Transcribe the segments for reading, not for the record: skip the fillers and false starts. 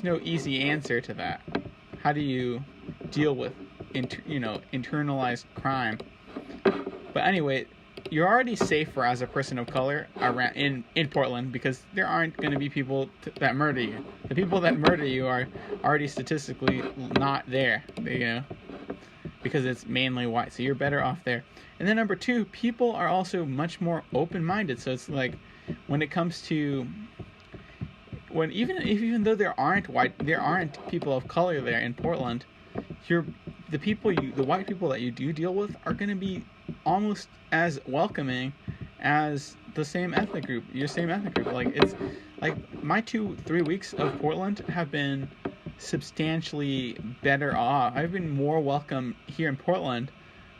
there's no easy answer to that. How do you deal with internalized crime? But anyway, you're already safer as a person of color around in Portland because there aren't going to be people that murder you. The people that murder you are already statistically not there, because it's mainly white. So you're better off there. And then number two, people are also much more open-minded. So it's like when it comes to even though there aren't people of color there in Portland, the white people that you do deal with are going to be almost as welcoming as your same ethnic group. Like, it's like my 2-3 weeks of Portland have been substantially better off. I've been more welcome here in Portland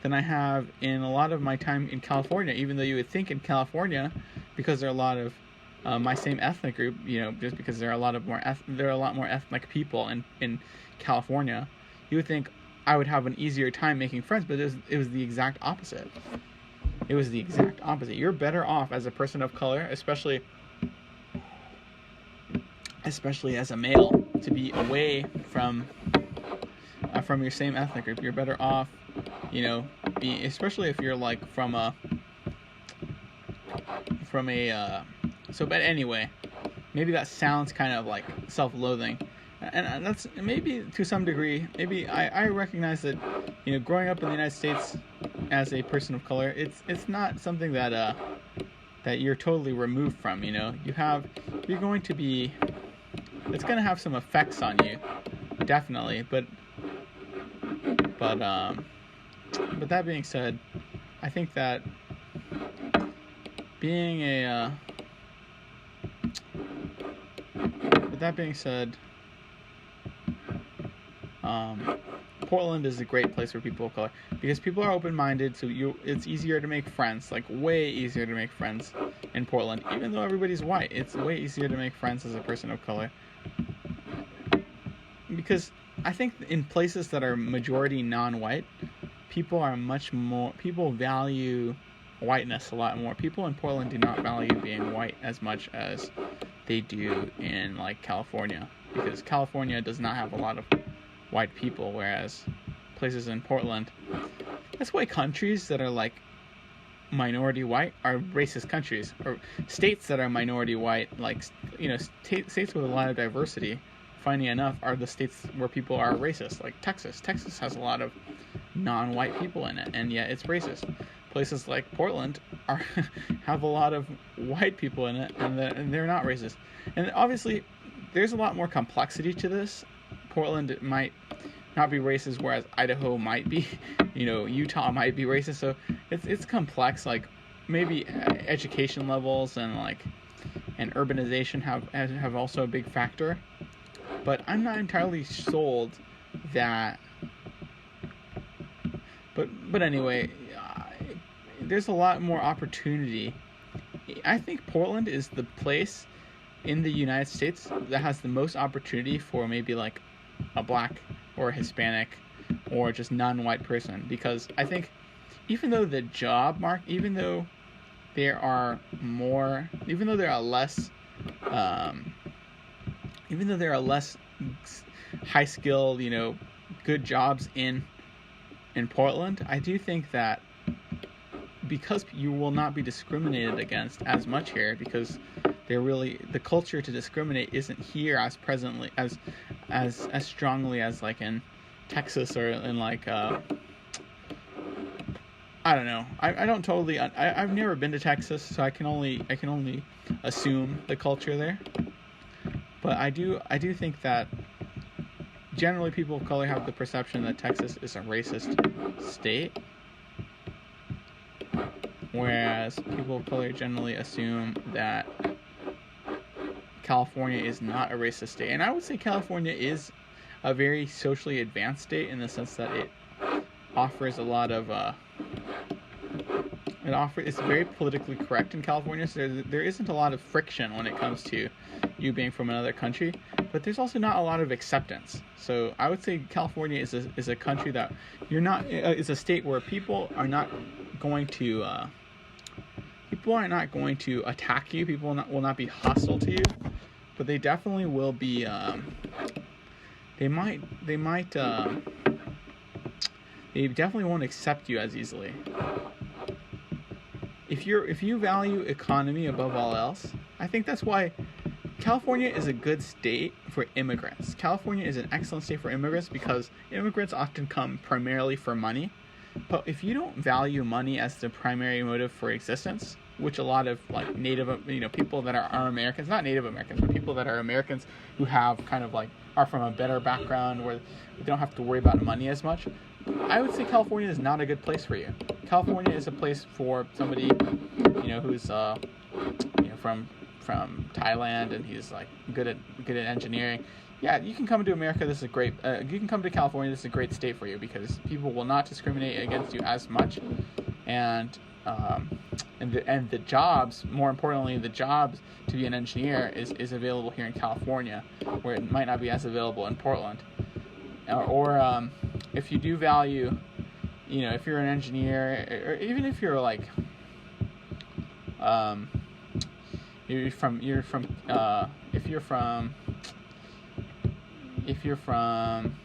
than I have in a lot of my time in California, even though you would think in California, because there are a lot of my same ethnic group, just because there are a lot more ethnic people in California, you would think I would have an easier time making friends, but it was the exact opposite. It was the exact opposite. You're better off as a person of color, especially as a male, to be away from your same ethnic group. You're better off, especially if you're like from a. But anyway, maybe that sounds kind of like self-loathing. And that's maybe to some degree, maybe I recognize that, growing up in the United States as a person of color, it's not something that you're totally removed from. It's going to have some effects on you, definitely. But that being said, I think that Portland is a great place for people of color because people are open-minded, so it's easier to make friends, like way easier to make friends in Portland. Even though everybody's white, it's way easier to make friends as a person of color. Because I think in places that are majority non-white, people value whiteness a lot more. People in Portland do not value being white as much as they do in like California, because California does not have a lot of white people, whereas places in Portland, that's why countries that are like minority white are racist countries, or states that are minority white, like states with a lot of diversity, funny enough, are the states where people are racist, like Texas. Texas has a lot of non-white people in it, and yet it's racist. Places like Portland have a lot of white people in it, and they're not racist. And obviously, there's a lot more complexity to this. Portland might not be racist, whereas Idaho might be. Utah might be racist. So it's complex. Like maybe education levels and urbanization have also a big factor. But I'm not entirely sold that. But anyway, there's a lot more opportunity. I think Portland is the place in the United States that has the most opportunity for maybe like a black or a Hispanic or just non-white person, because I think even though the job market, even though there are less high skilled, good jobs in Portland, I do think that because you will not be discriminated against as much here, because the culture to discriminate isn't here as presently as strongly as like in Texas or in like I don't know. I don't totally. I've never been to Texas, so I can only assume the culture there. But I do think that generally people of color have the perception that Texas is a racist state, whereas people of color generally assume that California is not a racist state. And I would say California is a very socially advanced state in the sense that it offers a lot of it's very politically correct in California, so there isn't a lot of friction when it comes to you being from another country, but there's also not a lot of acceptance. So I would say California is a country that is a state where people are not going to attack you. People will not be hostile to you, but they definitely will be. They definitely won't accept you as easily. If you value economy above all else, I think that's why California is a good state for immigrants. California is an excellent state for immigrants because immigrants often come primarily for money. But if you don't value money as the primary motive for existence, which a lot of like people that are Americans, not Native Americans, but people that are Americans who have kind of like are from a better background where they don't have to worry about money as much, I would say California is not a good place for you. California is a place for somebody, who's from Thailand and he's like good at engineering. Yeah, you can come to America. This is a great. You can come to California. This is a great state for you because people will not discriminate against you as much, and the jobs. More importantly, the jobs to be an engineer is available here in California, where it might not be as available in Portland. Or if you do value, if you're an engineer, or even if you're like, if you're from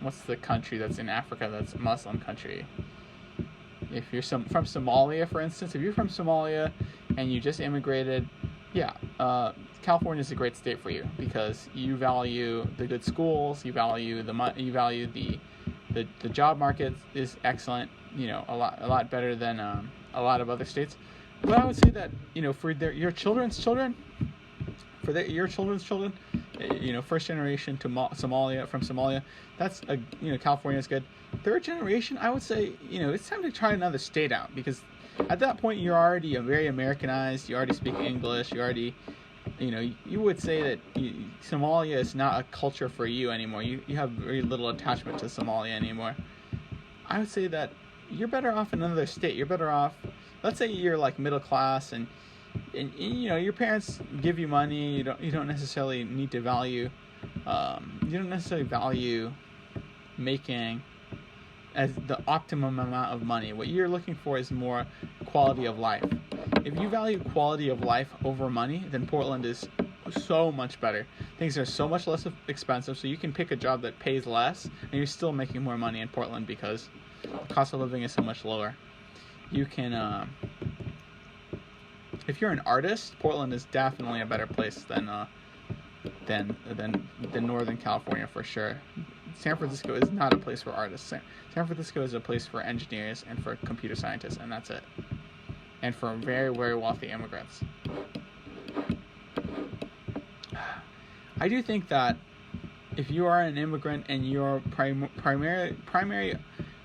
what's the country that's in Africa that's a Muslim country? If you're from Somalia, for instance, if you're from Somalia and you just immigrated, California is a great state for you because you value the good schools, you value the job market is excellent, a lot better than a lot of other states. But I would say that for your children's children, first generation to Somalia, that's California is good. Third generation, I would say it's time to try another state out because at that point you're already very Americanized. You already speak English. You already you would say that Somalia is not a culture for you anymore. You have very little attachment to Somalia anymore. I would say that you're better off in another state. You're better off. Let's say you're like middle class and your parents give you money. You don't necessarily need to value. You don't necessarily value making as the optimum amount of money. What you're looking for is more quality of life. If you value quality of life over money, then Portland is so much better. Things are so much less expensive, so you can pick a job that pays less, and you're still making more money in Portland because the cost of living is so much lower. You can, if you're an artist, Portland is definitely a better place than Northern California for sure. San Francisco is not a place for artists. San Francisco is a place for engineers and for computer scientists, and that's it. And for very, very wealthy immigrants. I do think that if you are an immigrant and your primary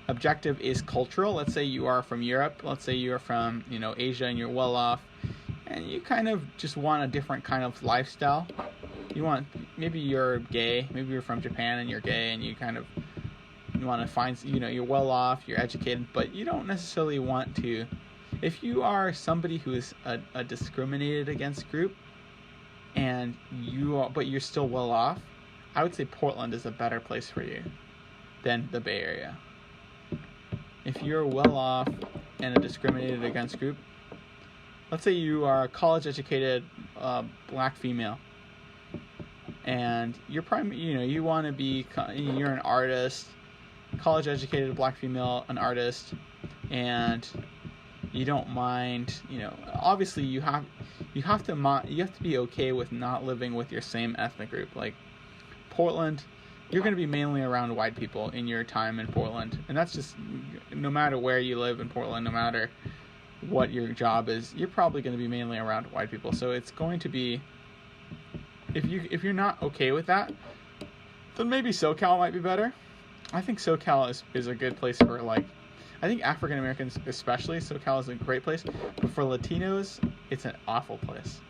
objective is cultural, let's say you are from Europe, let's say you're from Asia and you're well off, and you kind of just want a different kind of lifestyle. Maybe you're gay, maybe you're from Japan and you're gay and you want to find, you're well off, you're educated, but you don't necessarily want to, if you are somebody who is a discriminated against group and but you're still well off, I would say Portland is a better place for you than the Bay Area. If you're well off and a discriminated against group, let's say you are a college educated black female and you're you want to be, you're an artist, college educated black female, an artist, and you don't mind, obviously you have to be okay with not living with your same ethnic group. Like Portland, you're going to be mainly around white people in your time in Portland, and that's just no matter where you live in Portland, no matter what your job is, you're probably going to be mainly around white people. So it's going to be, if you're not okay with that, then maybe SoCal might be better. I think SoCal is a good place for I think African Americans especially, SoCal is a great place, but for Latinos, it's an awful place.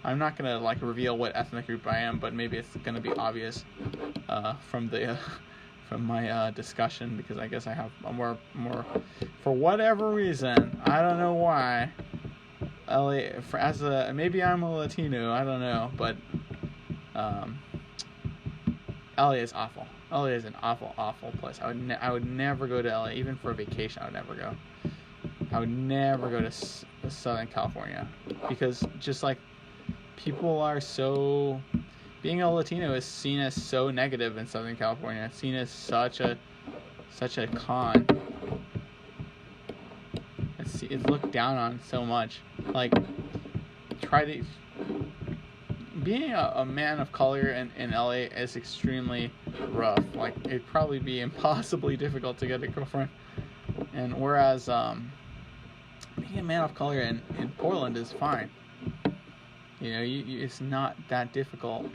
I'm not gonna reveal what ethnic group I am, but maybe it's gonna be obvious from my discussion, because I guess I have a more for whatever reason, I don't know why. Maybe I'm a Latino, I don't know, but LA is awful. LA is an awful, awful place. I would never go to LA, even for a vacation. I would never go. I would never go to Southern California because just people are so. being a Latino is seen as so negative in Southern California. It's seen as such a con. It's looked down on so much. Like, being a man of color in LA is extremely rough. Like, it'd probably be impossibly difficult to get a girlfriend. And whereas being a man of color in Portland is fine. You know, it's not that difficult.